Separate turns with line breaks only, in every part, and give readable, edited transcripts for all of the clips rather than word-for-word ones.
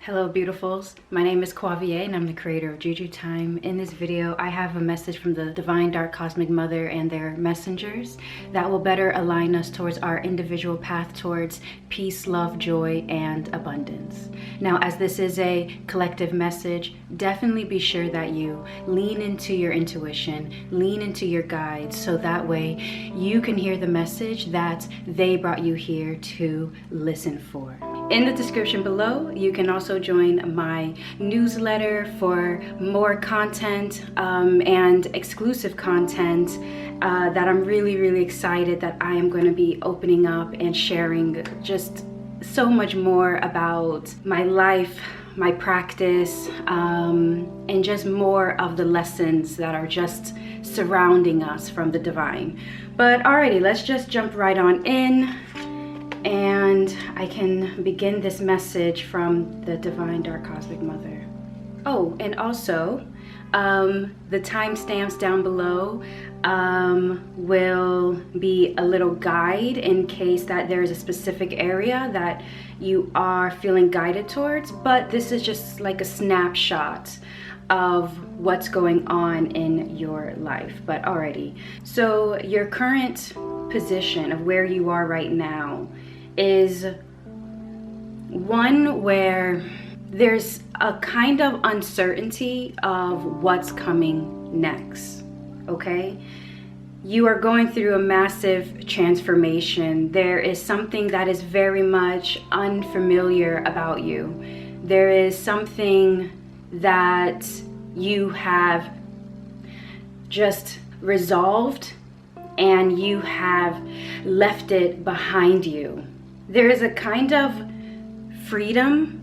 Hello beautifuls, my name is Quavia and I'm the creator of JuJu Thyme. In this video I have a message from the Divine Dark Cosmic Mother and their messengers that will better align us towards our individual path towards peace, love, joy, and abundance. Now, as this is a collective message, definitely be sure that you lean into your intuition, lean into your guides, so that way you can hear the message that they brought you here to listen for. In the description below, you can also join my newsletter for more content and exclusive content that I'm really excited that I am going to be opening up and sharing just so much more about my life, my practice, and just more of the lessons that are just surrounding us from the divine. But alrighty, let's just jump right on in. And I can begin this message from the Divine Dark Cosmic Mother. Oh, and also, the timestamps down below will be a little guide in case that there is a specific area that you are feeling guided towards, but this is just like a snapshot of what's going on in your life. But alrighty, so your current position of where you are right now is one where there's a kind of uncertainty of what's coming next, okay? You are going through a massive transformation. There is something that is very much unfamiliar about you. There is something that you have just resolved and you have left it behind you. There is a kind of freedom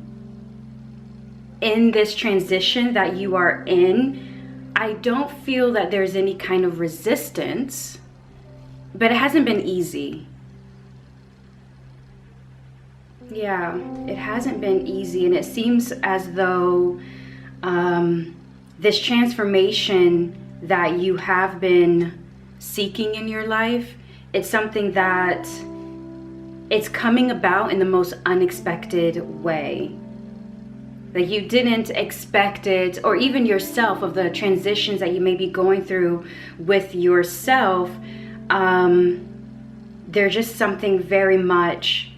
in this transition that you are in. I don't feel that there's any kind of resistance, but it hasn't been easy. Yeah, it hasn't been easy, and it seems as though this transformation that you have been seeking in your life, it's something that it's coming about in the most unexpected way. Like you didn't expect it, or even yourself, of the transitions that you may be going through with yourself. There's just something very much,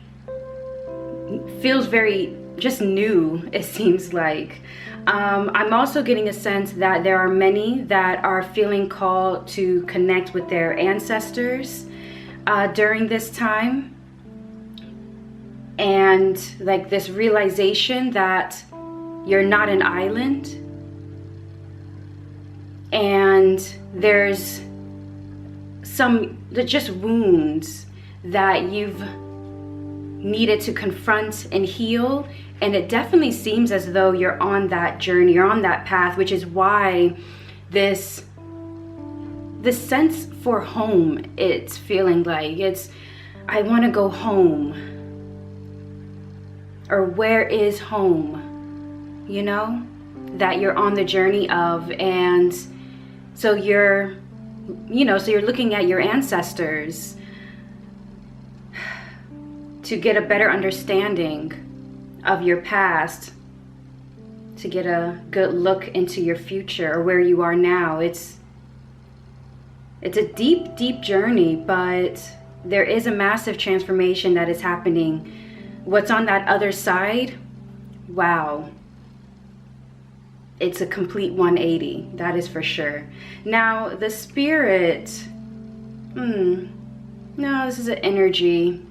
feels very just new, it seems like. I'm also getting a sense that there are many that are feeling called to connect with their ancestors during this time. And like this realization that you're not an island, and there's some just wounds that you've needed to confront and heal. And it definitely seems as though you're on that journey, you're on that path, which is why this sense for home, it's feeling like it's, I want to go home. Or where is home, you know, that you're on the journey of. And so you're looking at your ancestors to get a better understanding of your past, to get a good look into your future or where you are now. It's a deep journey, but there is a massive transformation that is happening. What's on that other side, wow, it's a complete 180, that is for sure. Now the spirit, no, this is an energy.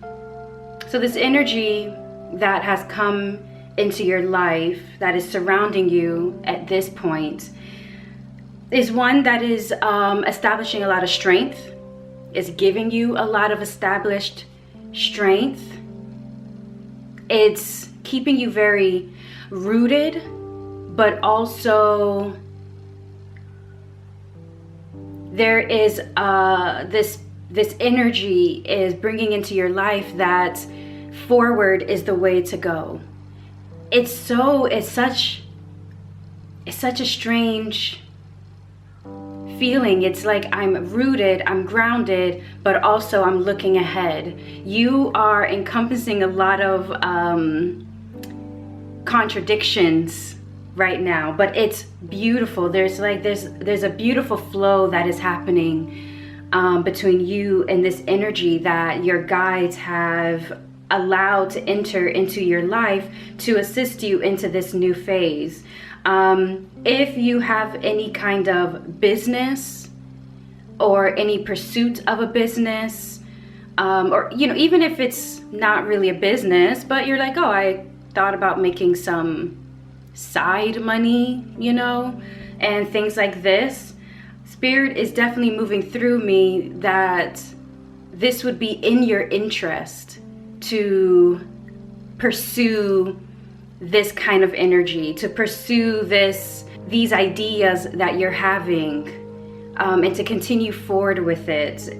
So this energy that has come into your life, that is surrounding you at this point, is one that is establishing a lot of strength, is giving you a lot of established strength. It's keeping you very rooted, but also there is this energy is bringing into your life that forward is the way to go. It's such a strange feeling. It's like I'm rooted, I'm grounded, but also I'm looking ahead. You are encompassing a lot of contradictions right now, but it's beautiful. There's a beautiful flow that is happening between you and this energy that your guides have allowed to enter into your life to assist you into this new phase. If you have any kind of business or any pursuit of a business, or even if it's not really a business, but you're like, oh, I thought about making some side money, and things like this, Spirit is definitely moving through me that this would be in your interest to pursue this kind of energy, to pursue these ideas that you're having, and to continue forward with it.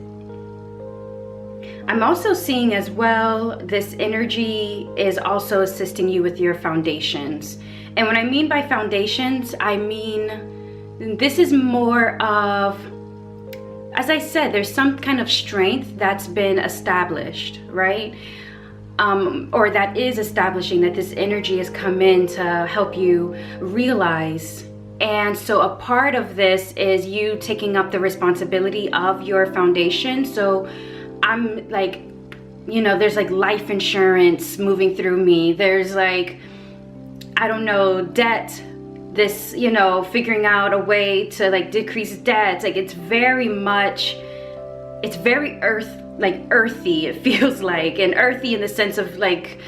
I'm also seeing as well, this energy is also assisting you with your foundations. And when I mean by foundations, I mean this is more of, as I said, there's some kind of strength that's been established, right? Or that is establishing, that this energy has come in to help you realize. And so a part of this is you taking up the responsibility of your foundation. So I'm like, there's like life insurance moving through me. There's like, I don't know, debt, this, figuring out a way to like decrease debt. Like it's very earthy, it feels like, and earthy in the sense of like,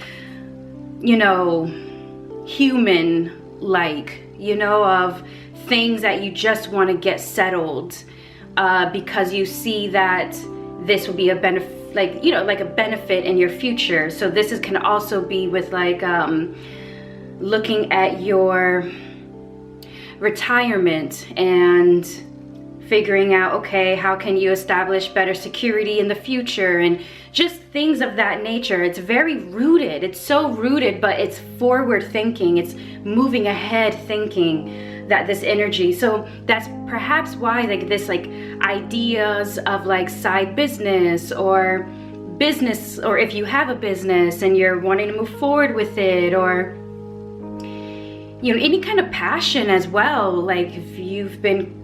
human like, of things that you just want to get settled, because you see that this will be a benefit, like a benefit in your future. So this can also be with like looking at your retirement and figuring out, okay, how can you establish better security in the future, and just things of that nature. It's very rooted. It's so rooted, but it's forward thinking. It's moving ahead thinking, that this energy. So that's perhaps why like this like ideas of like side business, or if you have a business and you're wanting to move forward with it, or any kind of passion as well. Like if you've been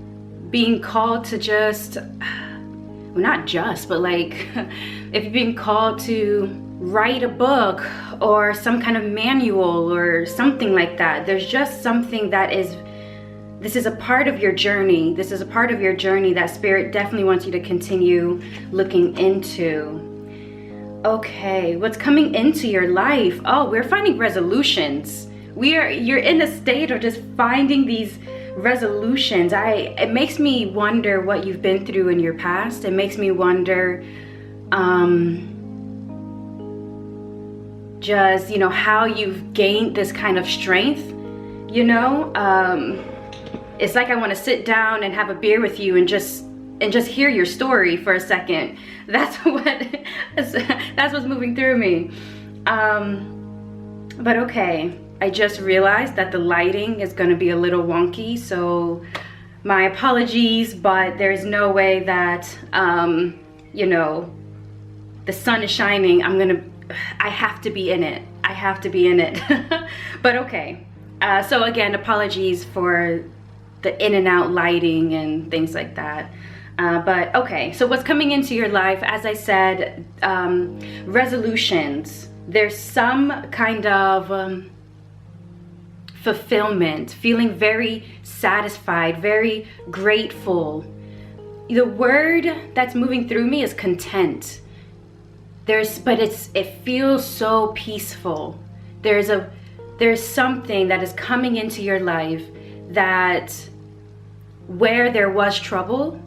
being called to just, well, not just, but like if you've been called to write a book or some kind of manual or something like that, there's just something that is, this is a part of your journey. This is a part of your journey that Spirit definitely wants you to continue looking into. Okay, what's coming into your life? Oh, we're finding resolutions. You're in a state of just finding these resolutions. It makes me wonder what you've been through in your past. It makes me wonder just how you've gained this kind of strength. It's like I want to sit down and have a beer with you and just hear your story for a second. That's what's moving through me. But okay, I just realized that the lighting is going to be a little wonky, so my apologies, but there's no way that the sun is shining. I have to be in it. I have to be in it. But okay, so again, apologies for the in and out lighting and things like that. But okay, so what's coming into your life, as I said, resolutions. There's some kind of fulfillment, feeling very satisfied, very grateful. The word that's moving through me is content. It feels so peaceful. There's something that is coming into your life that where there was trouble,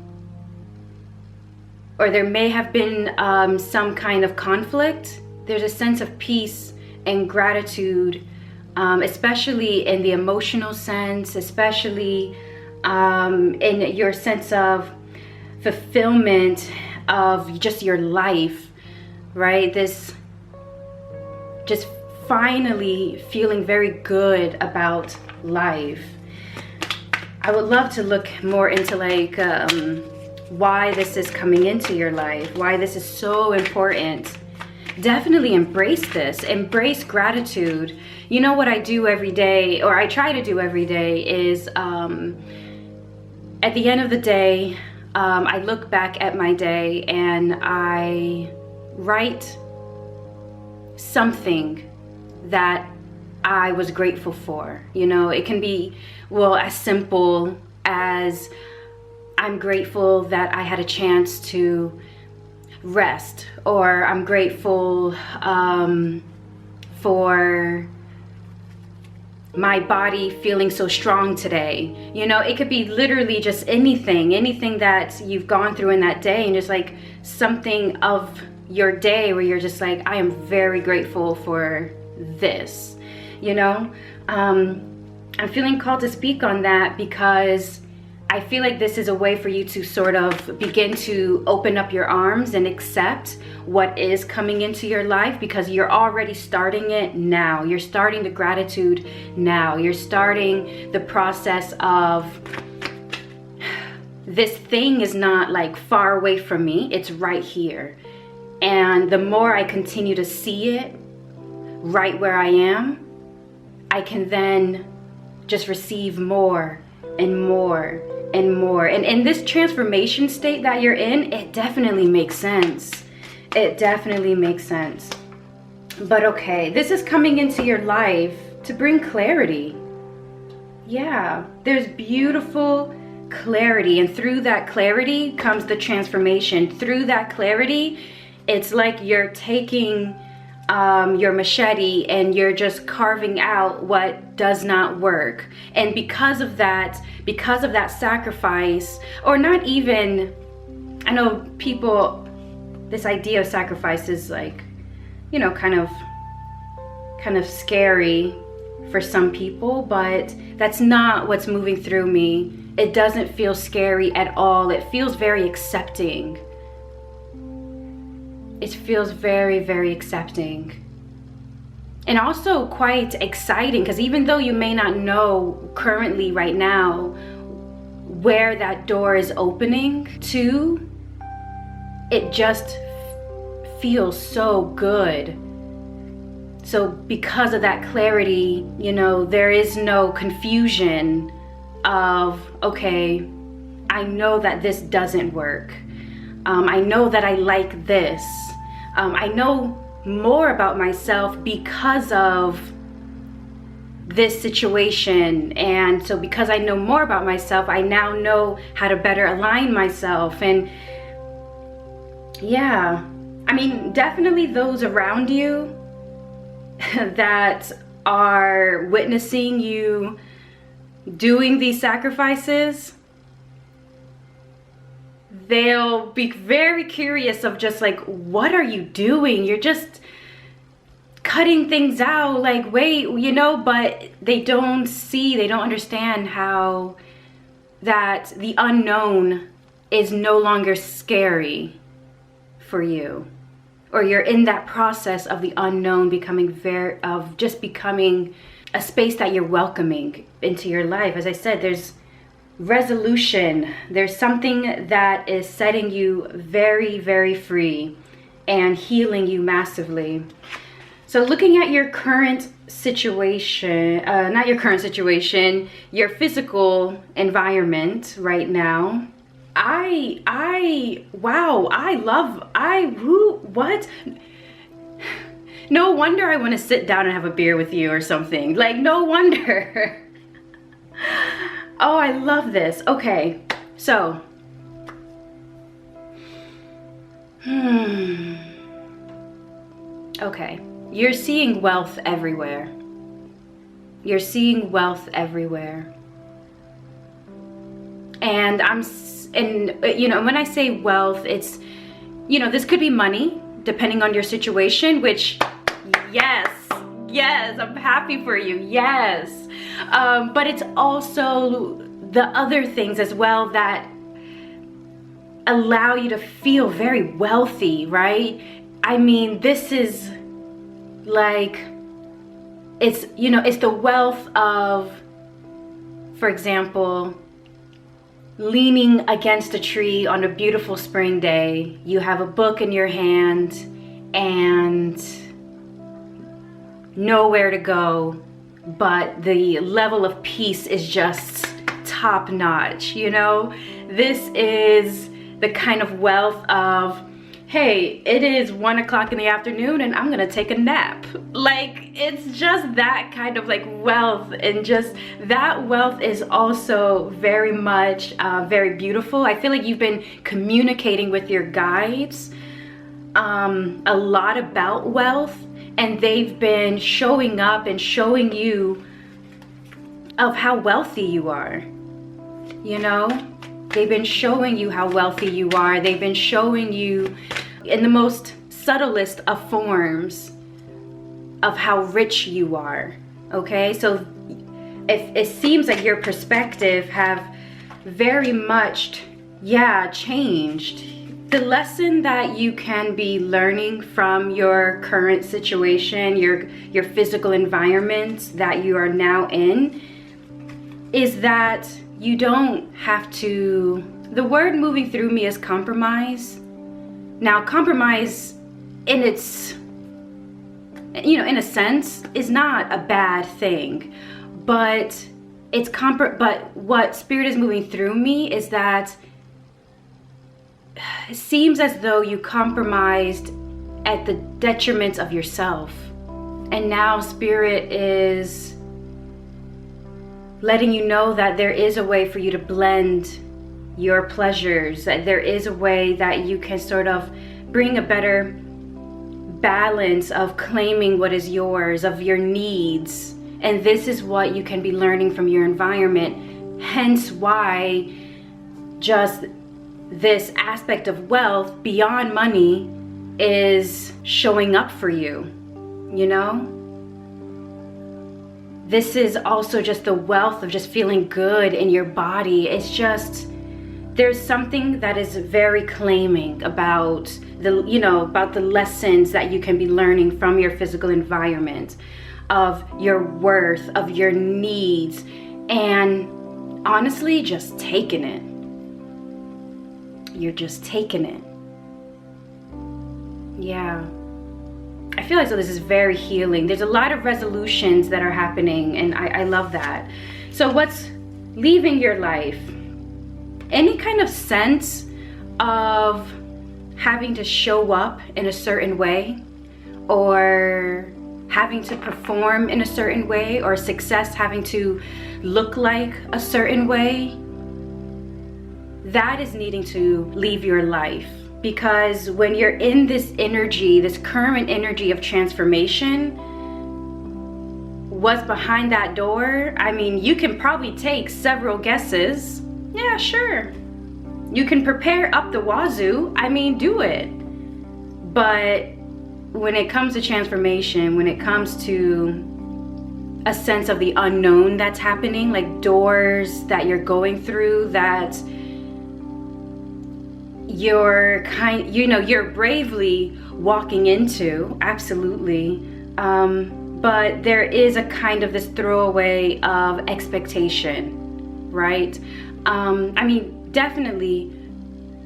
or there may have been some kind of conflict, there's a sense of peace and gratitude, especially in the emotional sense, especially in your sense of fulfillment of just your life, right? This just finally feeling very good about life. I would love to look more into like why this is coming into your life, why this is so important. definitely embrace this. Embrace gratitude. You know what I do every day, or I try to do every day, is at the end of the day, I look back at my day and I write something that I was grateful for. You know, it can be, well, as simple as I'm grateful that I had a chance to rest, or I'm grateful for my body feeling so strong today. You know, it could be literally just anything that you've gone through in that day, and just like something of your day where you're just like, I am very grateful for this, you know. I'm feeling called to speak on that because I feel like this is a way for you to sort of begin to open up your arms and accept what is coming into your life, because you're already starting it now. You're starting the gratitude now. You're starting the process of, this thing is not like far away from me, it's right here. And the more I continue to see it right where I am, I can then just receive more and more and more. And in this transformation state that you're in, it definitely makes sense. It definitely makes sense. But okay, this is coming into your life to bring clarity. Yeah, there's beautiful clarity, and through that clarity comes the transformation. Through that clarity, it's like you're taking your machete and you're just carving out what does not work. And because of that sacrifice, or not even, I know people, this idea of sacrifice is like, you know, kind of scary for some people, but that's not what's moving through me. It doesn't feel scary at all. It feels very accepting. It feels very, very accepting. And also quite exciting, because even though you may not know currently right now where that door is opening to, it just feels so good. So because of that clarity, you know, there is no confusion of, okay, I know that this doesn't work. I know that I like this. I know more about myself because of this situation. And so because I know more about myself, I now know how to better align myself. And yeah, I mean, definitely those around you that are witnessing you doing these sacrifices, they'll be very curious of just like, what are you doing? You're just cutting things out, like, wait, you know, but they don't understand how that the unknown is no longer scary for you. Or you're in that process of the unknown becoming becoming a space that you're welcoming into your life. As I said, there's resolution. There's something that is setting you very, very free and healing you massively. So looking at your current situation, not your current situation, your physical environment right now, what? No wonder I want to sit down and have a beer with you or something. Like, no wonder. Oh, I love this. Okay, so. Okay, you're seeing wealth everywhere. You're seeing wealth everywhere. And you know, when I say wealth, it's, you know, this could be money, depending on your situation, which, yes, I'm happy for you, yes. But it's also the other things as well that allow you to feel very wealthy, right? I mean, this is like, it's, you know, it's the wealth of, for example, leaning against a tree on a beautiful spring day. You have a book in your hand and nowhere to go, but the level of peace is just top notch, you know? This is the kind of wealth of, hey, it is 1 o'clock in the afternoon and I'm gonna take a nap. Like, it's just that kind of like wealth, and just that wealth is also very much very beautiful. I feel like you've been communicating with your guides a lot about wealth, and they've been showing up and showing you of how wealthy you are, you know? They've been showing you how wealthy you are. They've been showing you in the most subtlest of forms of how rich you are, okay? So it seems like your perspective have very much, yeah, changed. The lesson that you can be learning from your current situation, your physical environment that you are now in, is that you don't have to, the word moving through me is compromise. Now, compromise in its, you know, in a sense, is not a bad thing, but but what Spirit is moving through me is that it seems as though you compromised at the detriment of yourself. And now Spirit is letting you know that there is a way for you to blend your pleasures, that there is a way that you can sort of bring a better balance of claiming what is yours, of your needs. And this is what you can be learning from your environment. Hence why just this aspect of wealth beyond money is showing up for you, you know? This is also just the wealth of just feeling good in your body. It's just, there's something that is very claiming about the, you know, about the lessons that you can be learning from your physical environment, of your worth, of your needs, and honestly, just taking it. You're just taking it. Yeah. I feel like so this is very healing. There's a lot of resolutions that are happening, and I love that. So what's leaving your life? Any kind of sense of having to show up in a certain way, or having to perform in a certain way, or success having to look like a certain way, that is needing to leave your life. Because when you're in this energy, this current energy of transformation, what's behind that door, I mean, you can probably take several guesses. Yeah, sure. You can prepare up the wazoo. I mean, do it. But when it comes to transformation, when it comes to a sense of the unknown that's happening, like doors that you're going through that you're bravely walking into, absolutely, but there is a kind of this throwaway of expectation, right? I mean, definitely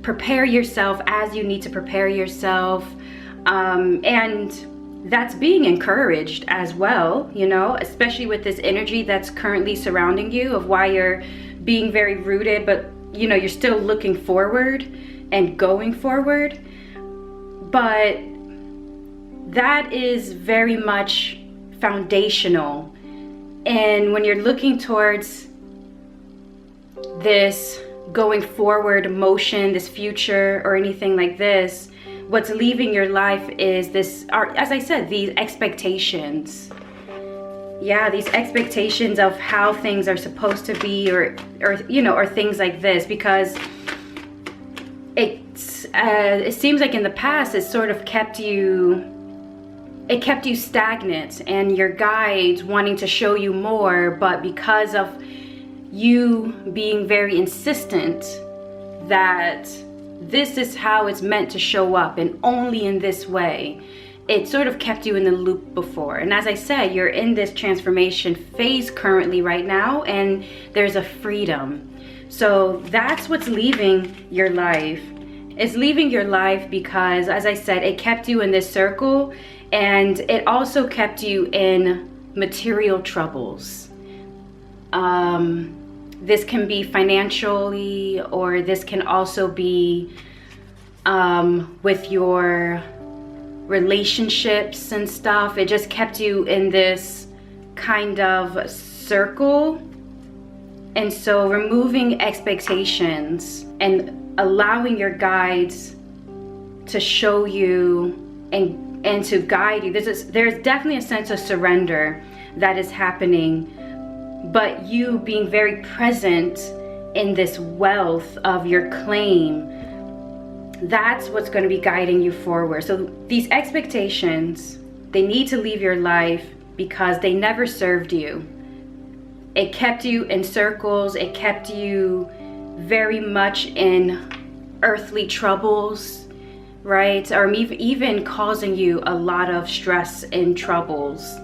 prepare yourself as you need to prepare yourself, and that's being encouraged as well, you know, especially with this energy that's currently surrounding you, of why you're being very rooted, but you know, you're still looking forward and going forward. But that is very much foundational. And when you're looking towards this going forward motion, this future, or anything like this, what's leaving your life is this, as I said, these expectations. Yeah, these expectations of how things are supposed to be, or you know, or things like this, because it seems like in the past it sort of kept you stagnant, and your guides wanting to show you more, but because of you being very insistent that this is how it's meant to show up and only in this way, it sort of kept you in the loop before. And as I said, you're in this transformation phase currently right now, and there's a freedom. So that's what's leaving your life. It's leaving your life because, as I said, it kept you in this circle, and it also kept you in material troubles. This can be financially, or this can also be with your relationships and stuff. It just kept you in this kind of circle. And so removing expectations and allowing your guides to show you and to guide you. There's definitely a sense of surrender that is happening, but you being very present in this wealth of your claim, that's what's going to be guiding you forward. So these expectations, they need to leave your life because they never served you. It kept you in circles. It kept you very much in earthly troubles, right? Or even causing you a lot of stress and troubles,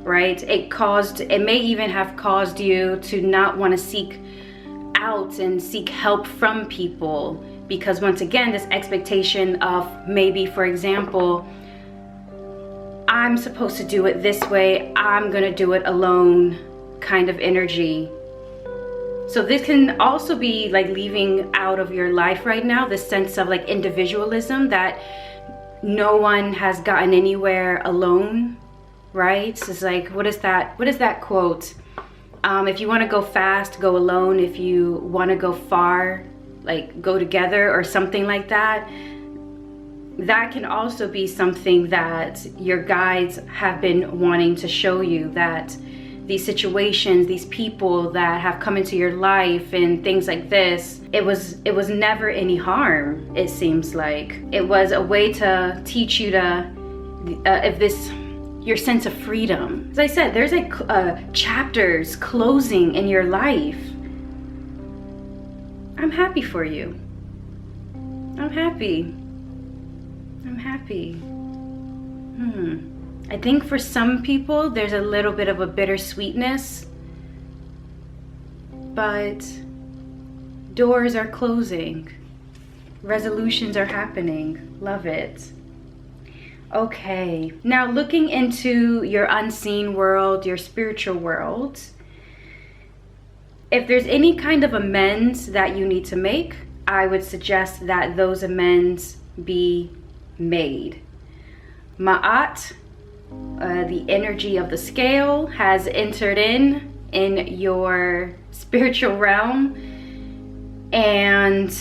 right? It may even have caused you to not want to seek out and seek help from people, because once again, this expectation of maybe, for example, I'm supposed to do it this way, I'm gonna do it alone kind of energy. So this can also be like leaving out of your life right now, this sense of like individualism, that no one has gotten anywhere alone, right? So it's like, what is that quote? If you want to go fast, go alone. If you want to go far, like go together, or something like that. That can also be something that your guides have been wanting to show you, that these situations, these people that have come into your life and things like this, it was never any harm. It seems like it was a way to teach you your sense of freedom. As I said, there's like chapters closing in your life. I'm happy for you. I'm happy. I think for some people there's a little bit of a bittersweetness, but doors are closing, resolutions are happening. Love it. Okay, now looking into your unseen world, your spiritual world, if there's any kind of amends that you need to make, I would suggest that those amends be made. Ma'at, the energy of the scale, has entered in your spiritual realm, and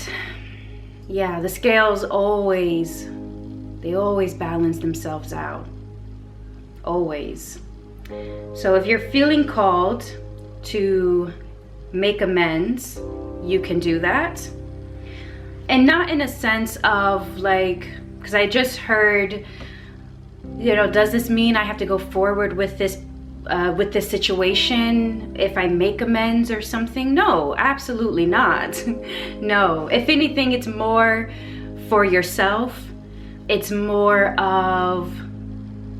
yeah, the scales always balance themselves out, always. So if you're feeling called to make amends, you can do that, and not in a sense of like, because I just heard, does this mean I have to go forward with this situation if I make amends or something? No, absolutely not. No, if anything, it's more for yourself. It's more of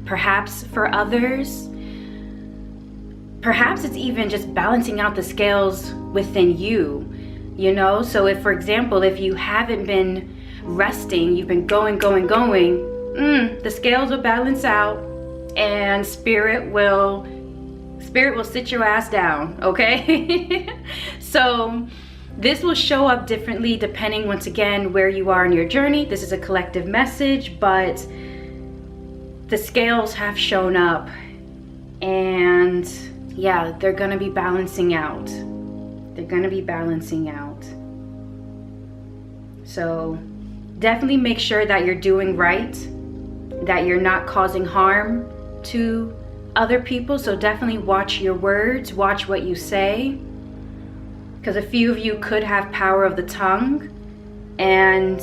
perhaps for others. Perhaps it's even just balancing out the scales within you, So if, for example, if you haven't been resting, you've been going, the scales will balance out, and spirit will sit your ass down, okay? So this will show up differently depending, once again, where you are in your journey. This is a collective message, but the scales have shown up, and yeah, they're gonna be balancing out. So definitely make sure that you're doing right, that you're not causing harm to other people. So definitely watch your words, watch what you say, because a few of you could have power of the tongue, and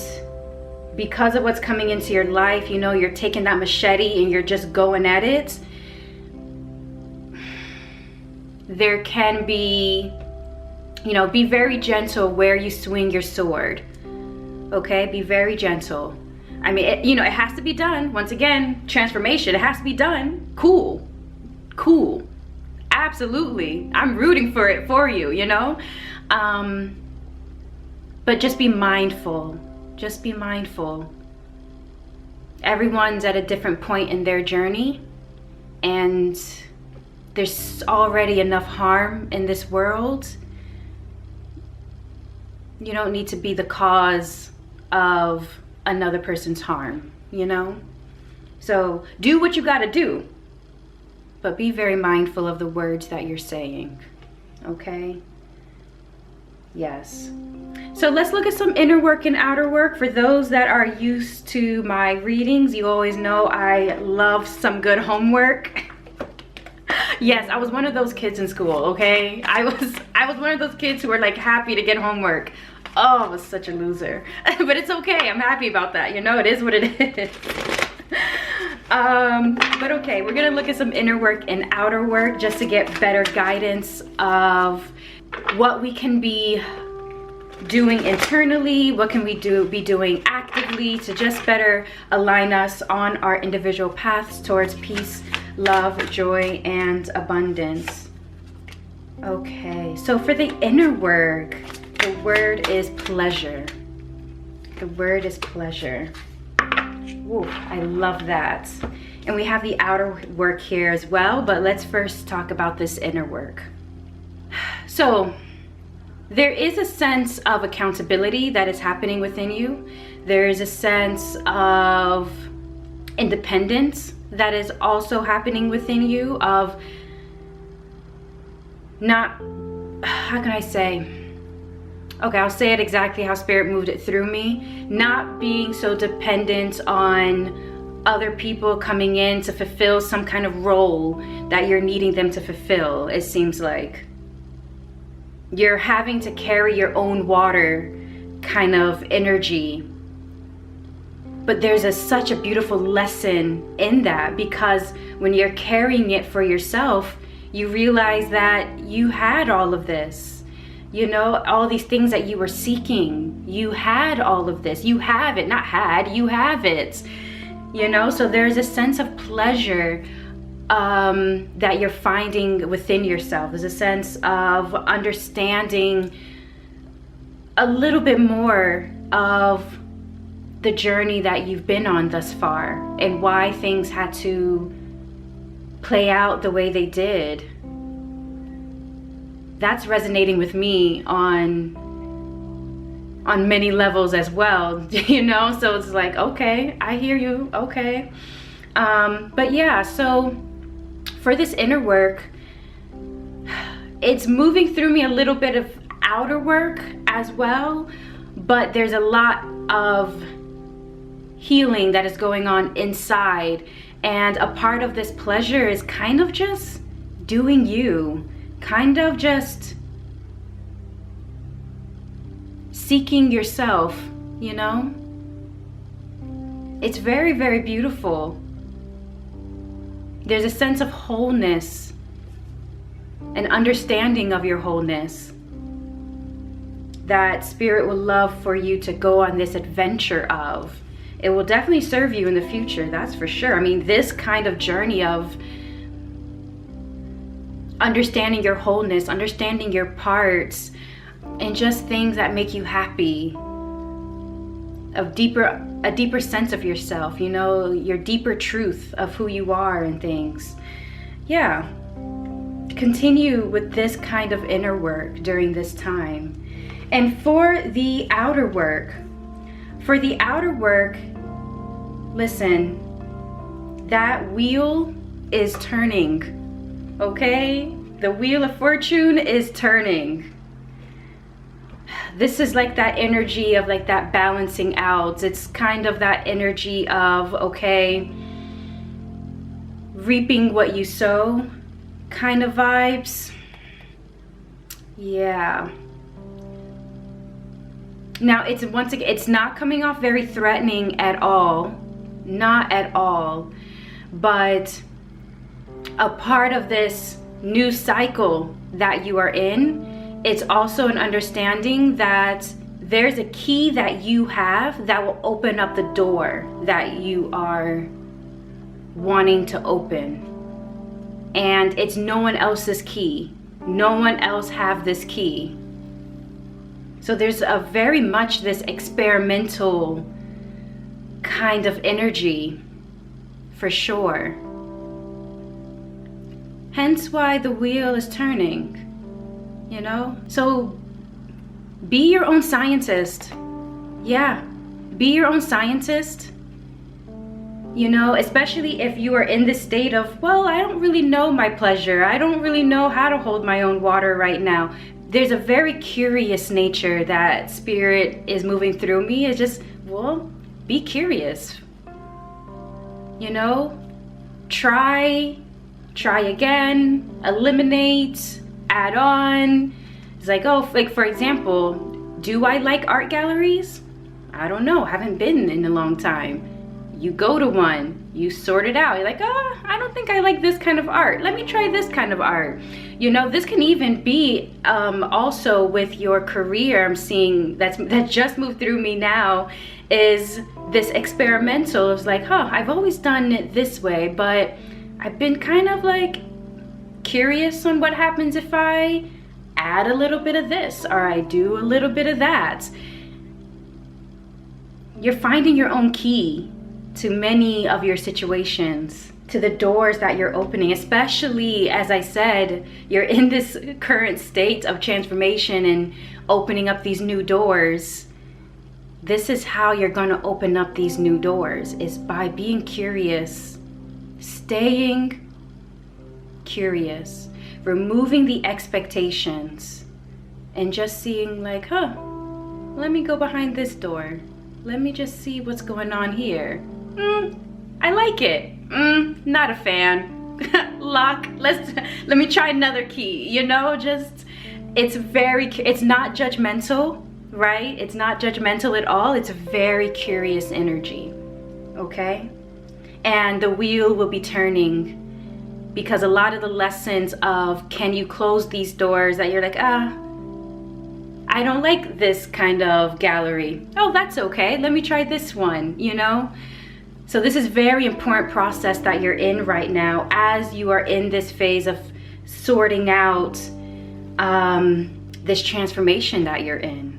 because of what's coming into your life, you're taking that machete and you're just going at it. There can be, be very gentle where you swing your sword. Okay, be very gentle. I mean, it has to be done. Once again, transformation, it has to be done. Cool. Absolutely. I'm rooting for it for you, But just be mindful Just be mindful. Everyone's at a different point in their journey, and there's already enough harm in this world. You don't need to be the cause of another person's harm, you know? So do what you gotta do, but be very mindful of the words that you're saying, okay? Yes. So let's look at some inner work and outer work. For those that are used to my readings, you always know I love some good homework. Yes, I was one of those kids in school, okay? I was one of those kids who were like happy to get homework. Oh, I was such a loser. But it's okay, I'm happy about that. You know, it is what it is. But okay, we're gonna look at some inner work and outer work just to get better guidance of what we can be doing internally, what can we be doing actively to just better align us on our individual paths towards peace, love, joy, and abundance. Okay, so for the inner work, the word is pleasure. The word is pleasure. Ooh, I love that. And we have the outer work here as well, but let's first talk about this inner work. So there is a sense of accountability that is happening within you. There is a sense of independence that is also happening within you, of not, how can I say? Okay, I'll say it exactly how Spirit moved it through me. Not being so dependent on other people coming in to fulfill some kind of role that you're needing them to fulfill, it seems like. You're having to carry your own water kind of energy. But there's such a beautiful lesson in that, because when you're carrying it for yourself, you realize that you had all of this. You know, all these things that you were seeking, you had all of this. You have it, not had, you have it. You know, so there's a sense of pleasure that you're finding within yourself. There's a sense of understanding a little bit more of the journey that you've been on thus far and why things had to play out the way they did. That's resonating with me on many levels as well, you know? So it's like, okay, I hear you, okay. But yeah, so for this inner work, it's moving through me a little bit of outer work as well, but there's a lot of healing that is going on inside. And a part of this pleasure is kind of just doing you, kind of just seeking yourself, you know? It's very, very beautiful. There's a sense of wholeness, an understanding of your wholeness that Spirit will love for you to go on this adventure of. It will definitely serve you in the future, that's for sure. I mean, this kind of journey of understanding your wholeness, understanding your parts, and just things that make you happy, a deeper sense of yourself, you know, your deeper truth of who you are and things. Yeah, continue with this kind of inner work during this time. And for the outer work, listen, that wheel is turning, okay? The wheel of fortune is turning. This is like that energy of like that balancing out. It's kind of that energy of, okay, reaping what you sow kind of vibes. Yeah. Now, it's once again, it's not coming off very threatening at all. Not at all. But a part of this new cycle that you are in, it's also an understanding that there's a key that you have that will open up the door that you are wanting to open. And it's no one else's key. No one else have this key. So there's a very much this experimental kind of energy, for sure. Hence why the wheel is turning, you know? So be your own scientist. Yeah, be your own scientist. You know, especially if you are in this state of, well, I don't really know my pleasure. I don't really know how to hold my own water right now. There's a very curious nature that spirit is moving through me. It's just, well, be curious. You know, try again, eliminate, add on. It's like, oh, like for example, do I like art galleries? I don't know, haven't been in a long time. You go to one, you sort it out. You're like, oh, I don't think I like this kind of art. Let me try this kind of art. You know, this can even be also with your career. I'm seeing that just moved through me now, is this experimental. It's like, huh, I've always done it this way, but I've been kind of like curious on what happens if I add a little bit of this or I do a little bit of that. You're finding your own key to many of your situations, to the doors that you're opening, especially, as I said, you're in this current state of transformation and opening up these new doors. This is how you're going to open up these new doors, is by being curious, staying curious, removing the expectations, and just seeing like, huh, let me go behind this door. Let me just see what's going on here. I like it. Not a fan. Lock. Let me try another key. You know, just it's not judgmental, right? It's not judgmental at all. It's a very curious energy. Okay? And the wheel will be turning, because a lot of the lessons of can you close these doors that you're like, I don't like this kind of gallery. Oh, that's okay. Let me try this one, you know? So this is very important process that you're in right now as you are in this phase of sorting out this transformation that you're in.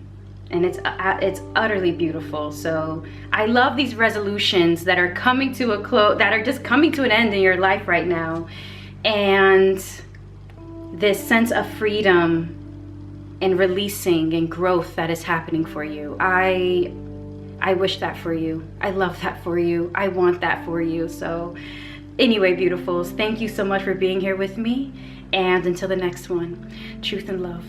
And it's utterly beautiful. So I love these resolutions that are coming to a close, that are just coming to an end in your life right now. And this sense of freedom and releasing and growth that is happening for you. I wish that for you. I love that for you. I want that for you. So anyway, beautifuls, thank you so much for being here with me. And until the next one, truth and love.